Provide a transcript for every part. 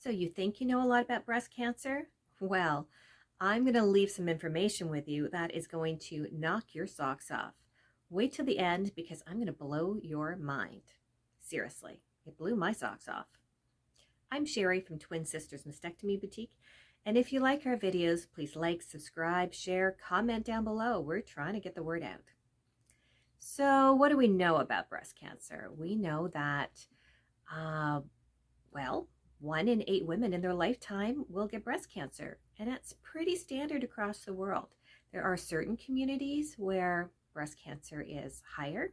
So you think you know a lot about breast cancer? Well, I'm going to leave some information with you that is going to knock your socks off. Wait till the end because I'm going to blow your mind. Seriously, it blew my socks off. I'm Sherry from Twin Sisters Mastectomy Boutique. And if you like our videos, please like, subscribe, share, comment down below. We're trying to get the word out. So what do we know about breast cancer? We know that, uh, well, 1 in 8 women in their lifetime will get breast cancer, and that's pretty standard across the world. There are certain communities where breast cancer is higher,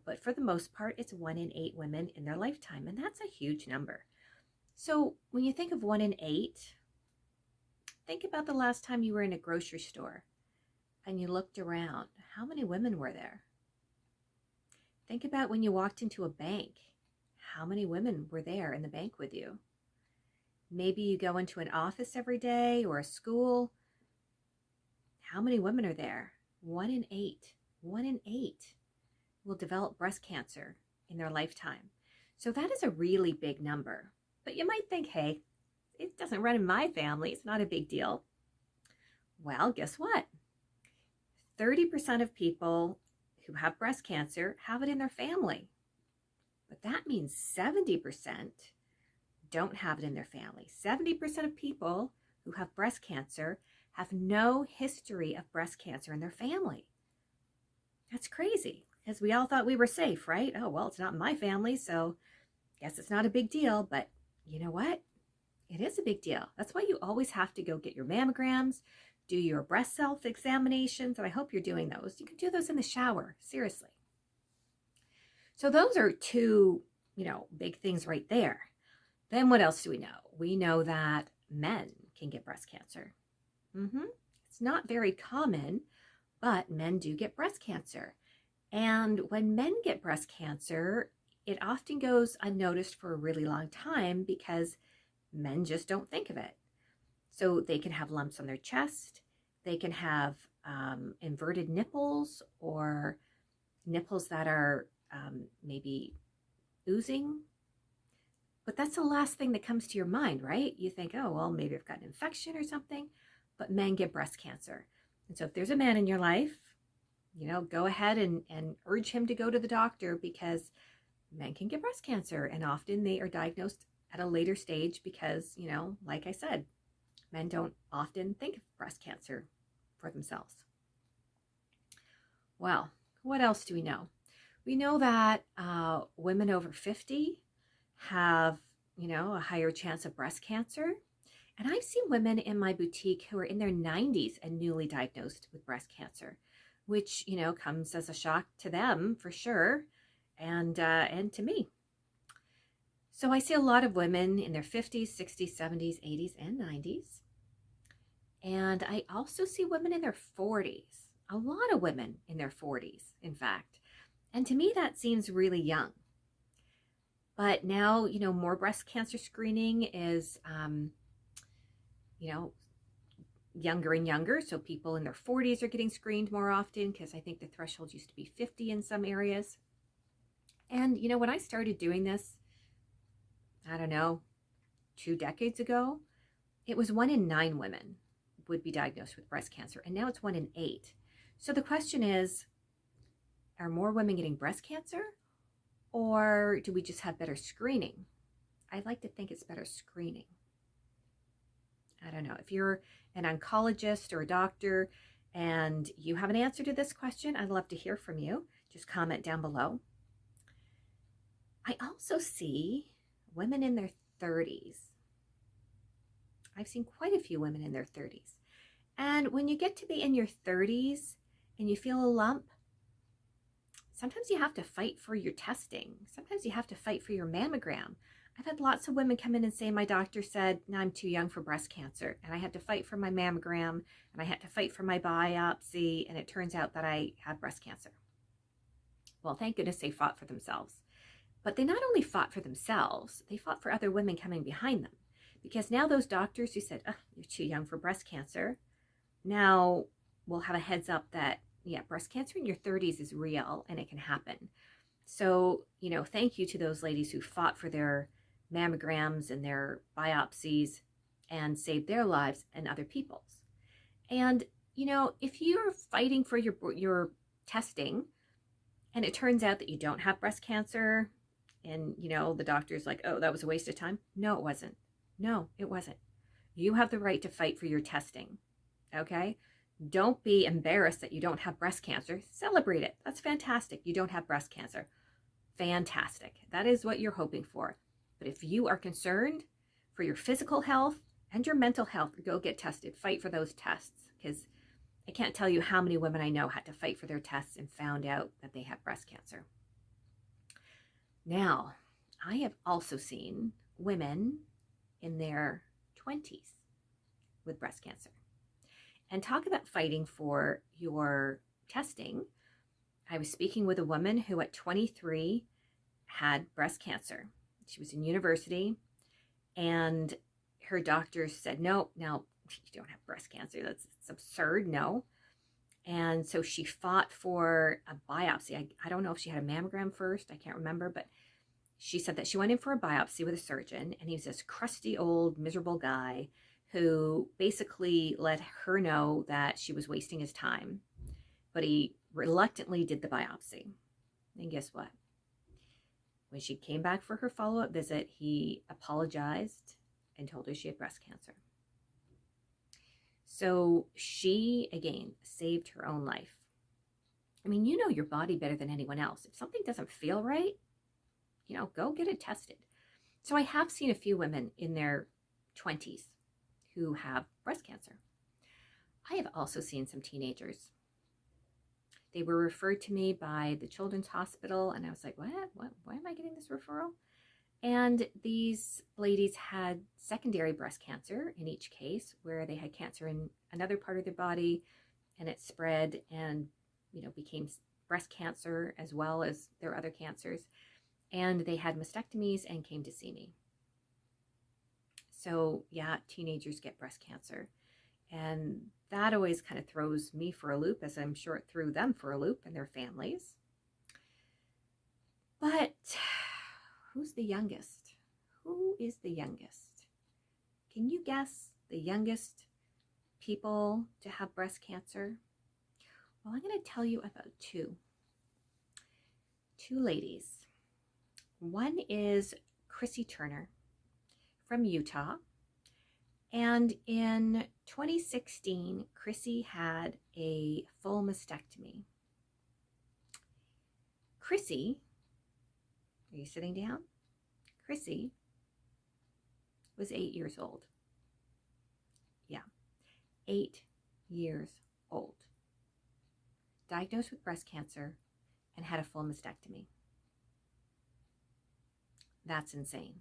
but for the most part, it's 1 in 8 women in their lifetime, and that's a huge number. So when you think of 1 in 8, think about the last time you were in a grocery store and you looked around. How many women were there? Think about when you walked into a bank. How many women were there in the bank with you? Maybe you go into an office every day or a school. How many women are there? 1 in 8. 1 in 8 will develop breast cancer in their lifetime. So that is a really big number. But you might think, hey, it doesn't run in my family. It's not a big deal. Well, guess what? 30% of people who have breast cancer have it in their family. But that means 70% don't have it in their family. 70% of people who have breast cancer have no history of breast cancer in their family. That's crazy, because we all thought we were safe, right? Oh, well, it's not in my family, so I guess it's not a big deal. But you know what? It is a big deal. That's why you always have to go get your mammograms, do your breast self-examinations, and I hope you're doing those. You can do those in the shower, seriously. So those are two, big things right there. Then what else do we know? We know that men can get breast cancer. It's not very common, but men do get breast cancer. And when men get breast cancer, it often goes unnoticed for a really long time because men just don't think of it. So they can have lumps on their chest. They can have inverted nipples or nipples that are maybe oozing. But that's the last thing that comes to your mind, right? You think, oh, well, maybe I've got an infection or something. But men get breast cancer. And so if there's a man in your life, go ahead and urge him to go to the doctor, because men can get breast cancer. And often they are diagnosed at a later stage because, like I said, men don't often think of breast cancer for themselves. Well, what else do we know? We know that women over 50 have, a higher chance of breast cancer. And I've seen women in my boutique who are in their 90s and newly diagnosed with breast cancer, which, comes as a shock to them for sure, and to me. So I see a lot of women in their 50s, 60s, 70s, 80s, and 90s. And I also see women in their 40s, a lot of women in their 40s, in fact. And to me, that seems really young. But now, more breast cancer screening is, younger and younger. So people in their 40s are getting screened more often, because I think the threshold used to be 50 in some areas. And, when I started doing this, I don't know, 2 decades ago, it was 1 in 9 women would be diagnosed with breast cancer. And now it's 1 in 8. So the question is, are more women getting breast cancer, or do we just have better screening? I like to think it's better screening. I don't know. If you're an oncologist or a doctor and you have an answer to this question, I'd love to hear from you. Just comment down below. I also see women in their 30s. I've seen quite a few women in their 30s. And when you get to be in your 30s and you feel a lump, sometimes you have to fight for your testing. Sometimes you have to fight for your mammogram. I've had lots of women come in and say, my doctor said, no, I'm too young for breast cancer. And I had to fight for my mammogram, and I had to fight for my biopsy. And it turns out that I have breast cancer. Well, thank goodness they fought for themselves. But they not only fought for themselves, they fought for other women coming behind them. Because now those doctors who said, oh, you're too young for breast cancer, now will have a heads up that, yeah, breast cancer in your 30s is real and it can happen. So, thank you to those ladies who fought for their mammograms and their biopsies and saved their lives and other people's. And, if you're fighting for your testing and it turns out that you don't have breast cancer and, the doctor's like, oh, that was a waste of time. No, it wasn't. No, it wasn't. You have the right to fight for your testing. Okay? Don't be embarrassed that you don't have breast cancer. Celebrate it. That's fantastic. You don't have breast cancer. Fantastic. That is what you're hoping for. But if you are concerned for your physical health and your mental health, go get tested. Fight for those tests, because I can't tell you how many women I know had to fight for their tests and found out that they have breast cancer. Now, I have also seen women in their 20s with breast cancer. And talk about fighting for your testing. I was speaking with a woman who at 23 had breast cancer. She was in university and her doctor said, no, you don't have breast cancer. It's absurd. No. And so she fought for a biopsy. I don't know if she had a mammogram first. I can't remember, but she said that she went in for a biopsy with a surgeon, and he was this crusty old miserable guy who basically let her know that she was wasting his time. But he reluctantly did the biopsy. And guess what? When she came back for her follow-up visit, he apologized and told her she had breast cancer. So she, again, saved her own life. I mean, you know your body better than anyone else. If something doesn't feel right, go get it tested. So I have seen a few women in their 20s who have breast cancer. I have also seen some teenagers. They were referred to me by the Children's Hospital, and I was like, what? Why am I getting this referral? And these ladies had secondary breast cancer in each case, where they had cancer in another part of their body, and it spread and, became breast cancer as well as their other cancers. And they had mastectomies and came to see me. So yeah, teenagers get breast cancer. And that always kind of throws me for a loop, as I'm sure it threw them for a loop and their families. But who's the youngest? Who is the youngest? Can you guess the youngest people to have breast cancer? Well, I'm going to tell you about two ladies. One is Chrissy Turner from Utah. And in 2016, Chrissy had a full mastectomy. Chrissy, are you sitting down? Chrissy was 8 years old. Yeah, 8 years old. Diagnosed with breast cancer and had a full mastectomy. That's insane.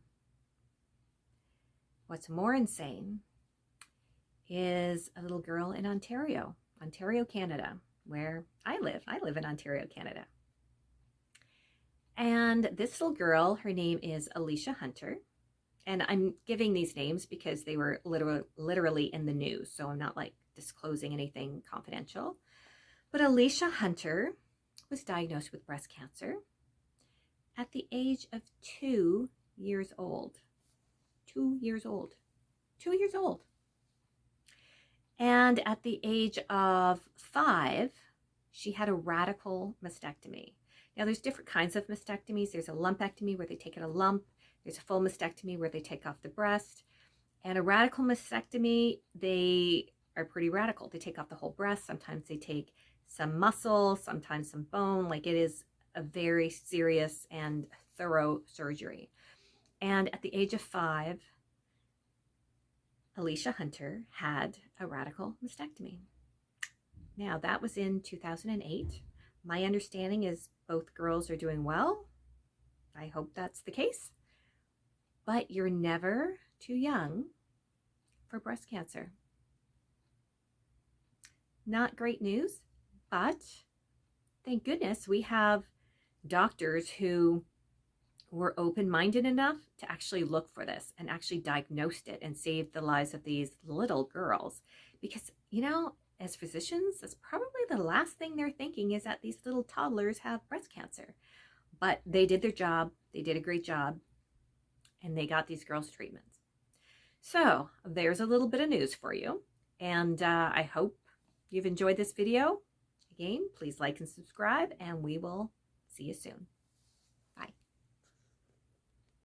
What's more insane is a little girl in Ontario, Canada, where I live. I live in Ontario, Canada. And this little girl, her name is Alicia Hunter. And I'm giving these names because they were literally in the news, so I'm not disclosing anything confidential. But Alicia Hunter was diagnosed with breast cancer at the age of 2 years old. 2 years old. 2 years old. And at the age of 5, she had a radical mastectomy. Now, there's different kinds of mastectomies. There's a lumpectomy where they take out a lump. There's a full mastectomy where they take off the breast. And a radical mastectomy, they are pretty radical. They take off the whole breast. Sometimes they take some muscle, sometimes some bone. It is a very serious and thorough surgery. And at the age of 5, Alicia Hunter had a radical mastectomy. Now, that was in 2008. My understanding is both girls are doing well. I hope that's the case. But you're never too young for breast cancer. Not great news, but thank goodness we have doctors who were open-minded enough to actually look for this and actually diagnosed it and saved the lives of these little girls. Because, as physicians, that's probably the last thing they're thinking is that these little toddlers have breast cancer. But they did their job. They did a great job. and they got these girls treatments. So there's a little bit of news for you, and I hope you've enjoyed this video. Again, please like and subscribe, and we will see you soon.